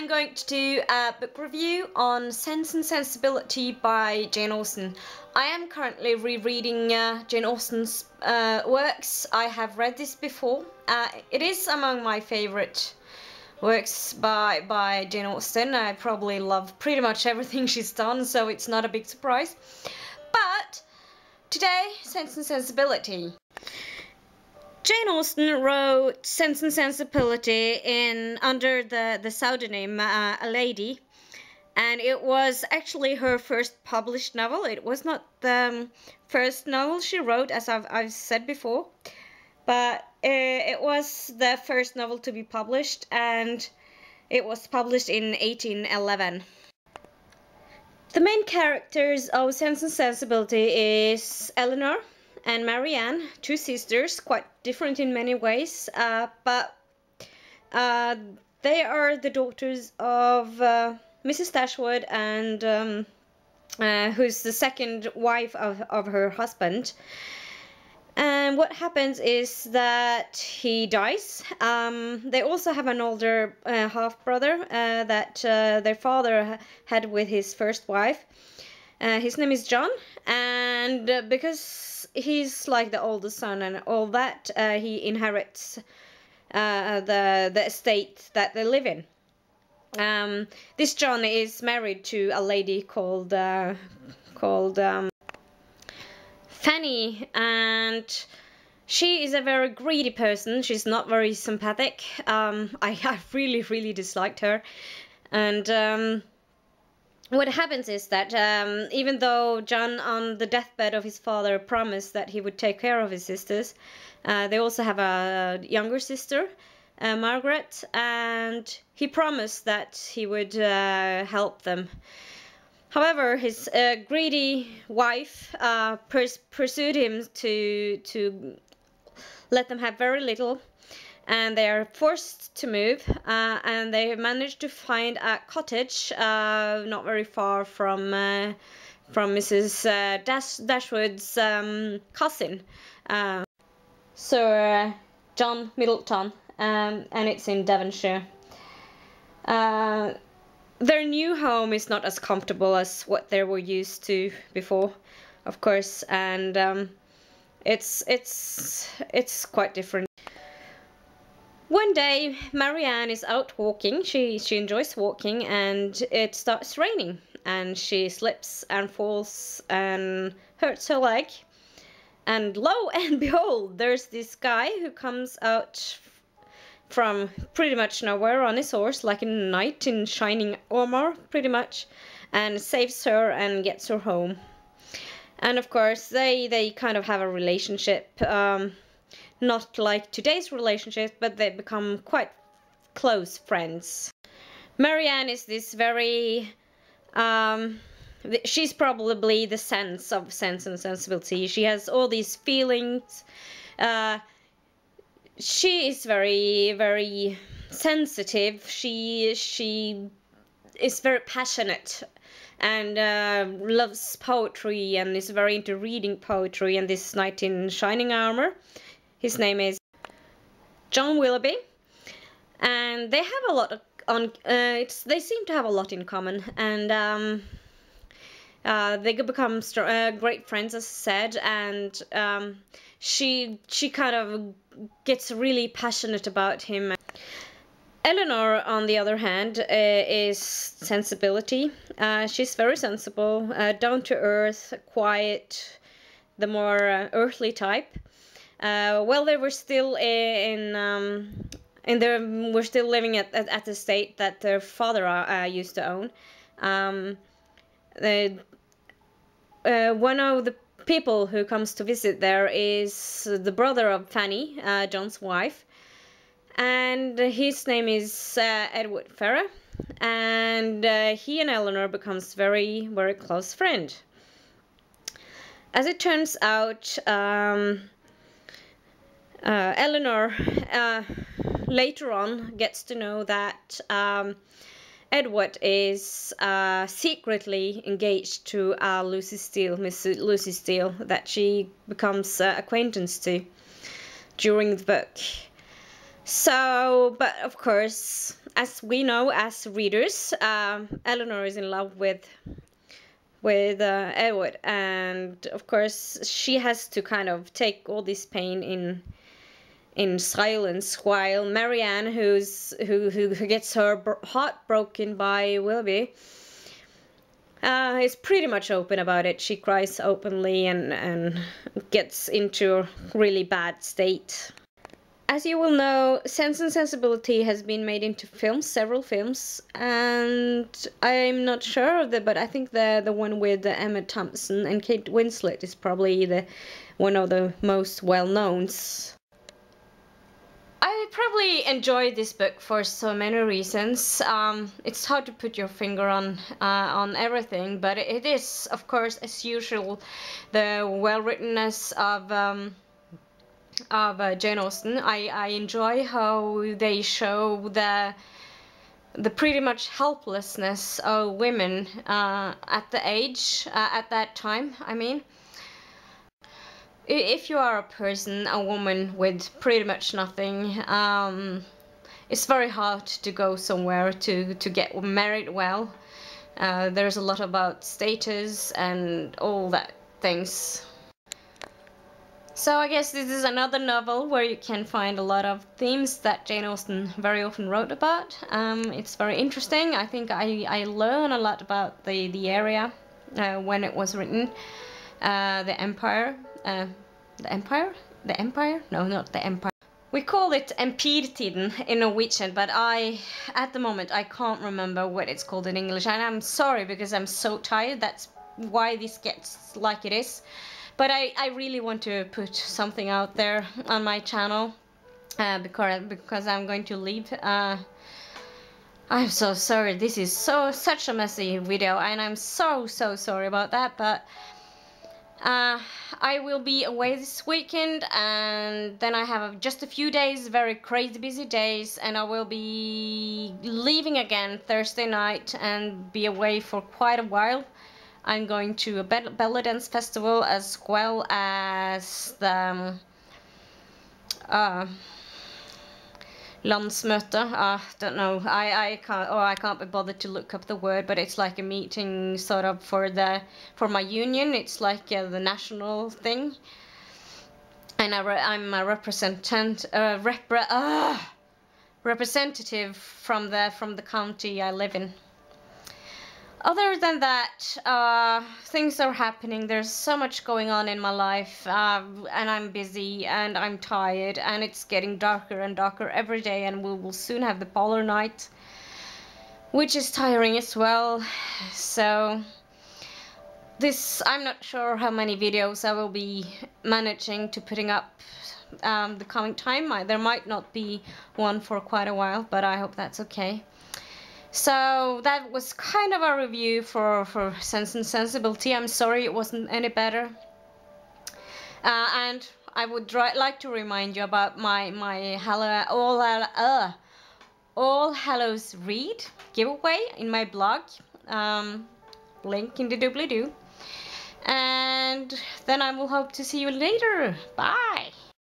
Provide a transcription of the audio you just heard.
I'm going to do a book review on Sense and Sensibility by Jane Austen. I am currently rereading Jane Austen's works. I have read this before. It is among my favorite works by Jane Austen. I probably love pretty much everything she's done, so it's not a big surprise. But today, Sense and Sensibility. Jane Austen wrote Sense and Sensibility under the pseudonym A Lady, and it was actually her first published novel. It was not the first novel she wrote, as I've said before, but it was the first novel to be published, and it was published in 1811. The main characters of Sense and Sensibility is Eleanor and Marianne, two sisters, quite different in many ways, but they are the daughters of Mrs. Dashwood, and who's the second wife of her husband. And what happens is that he dies. They also have an older half-brother that their father had with his first wife. His name is John, and because he's like the oldest son and all that, he inherits the estate that they live in. This John is married to a lady called Fanny, and she is a very greedy person. She's not very sympathetic. I really disliked her, and what happens is that even though John, on the deathbed of his father, promised that he would take care of his sisters, they also have a younger sister, Margaret, and he promised that he would help them. However, his greedy wife pursued him to let them have very little, and they are forced to move, and they managed to find a cottage not very far from Mrs. Dashwood's cousin, Sir John Middleton, and it's in Devonshire. Their new home is not as comfortable as what they were used to before, of course, and it's quite different. One day, Marianne is out walking. She enjoys walking, and it starts raining, and she slips and falls and hurts her leg. And lo and behold, there's this guy who comes out from pretty much nowhere on his horse, like a knight in shining armor, pretty much, and saves her and gets her home. And of course, they kind of have a relationship. Not like today's relationship, but they become quite close friends. Marianne is this very... she's probably the sense of Sense and Sensibility. She has all these feelings. She is very sensitive. She is very passionate and loves poetry and is very into reading poetry. And this knight in shining armor, his name is John Willoughby, and they have a lot they seem to have a lot in common, and they could become great friends, as I said, and she kind of gets really passionate about him. Eleanor, on the other hand, is Sensibility. She's very sensible, down to earth, quiet, the more earthly type. Well, they were still we're still living at the estate that their father used to own. One of the people who comes to visit there is the brother of Fanny, John's wife, and his name is Edward Ferrer, and he and Eleanor becomes very close friend. As it turns out, Eleanor later on gets to know that Edward is secretly engaged to Lucy Steele, Miss Lucy Steele, that she becomes acquaintance to during the book. So, but of course, as we know as readers, Eleanor is in love with Edward, and of course she has to kind of take all this pain in silence, while Marianne, who gets her heart broken by Willoughby, is pretty much open about it. She cries openly and gets into a really bad state. As you will know, Sense and Sensibility has been made into films, several films, and I'm not sure of but I think the one with Emma Thompson and Kate Winslet is probably the one of the most well-knowns. I probably enjoyed this book for so many reasons. It's hard to put your finger on everything, but it is, of course, as usual, the well-writtenness of Jane Austen. I enjoy how they show the pretty much helplessness of women at the age at that time. I mean, if you are a person, a woman with pretty much nothing, it's very hard to go somewhere to get married well. There's a lot about status and all that things. So I guess this is another novel where you can find a lot of themes that Jane Austen very often wrote about. It's very interesting. I think I learn a lot about the area when it was written. The Empire. The Empire? The Empire? No, not the Empire. We call it Empirtiden in Norwegian, but at the moment, I can't remember what it's called in English. And I'm sorry because I'm so tired. That's why this gets like it is. But I really want to put something out there on my channel because I'm going to leave. I'm so sorry. This is such a messy video, and I'm so sorry about that. But I will be away this weekend, and then I have just a few days, very crazy busy days, and I will be leaving again Thursday night and be away for quite a while. I'm going to a belly dance festival as well as the landsmøte. Don't know. I can't be bothered to look up the word, but it's like a meeting sort of for my union. It's like the national thing, and I'm a representative from the county I live in. Other than that, things are happening. There's so much going on in my life, and I'm busy and I'm tired, and it's getting darker and darker every day, and we will soon have the polar night, which is tiring as well. So I'm not sure how many videos I will be managing to putting up the coming time. There might not be one for quite a while, but I hope that's okay. So that was kind of a review for Sense and Sensibility. I'm sorry it wasn't any better. And I would like to remind you about my All Hallows Read giveaway in my blog. Link in the doobly-doo. And then I will hope to see you later. Bye!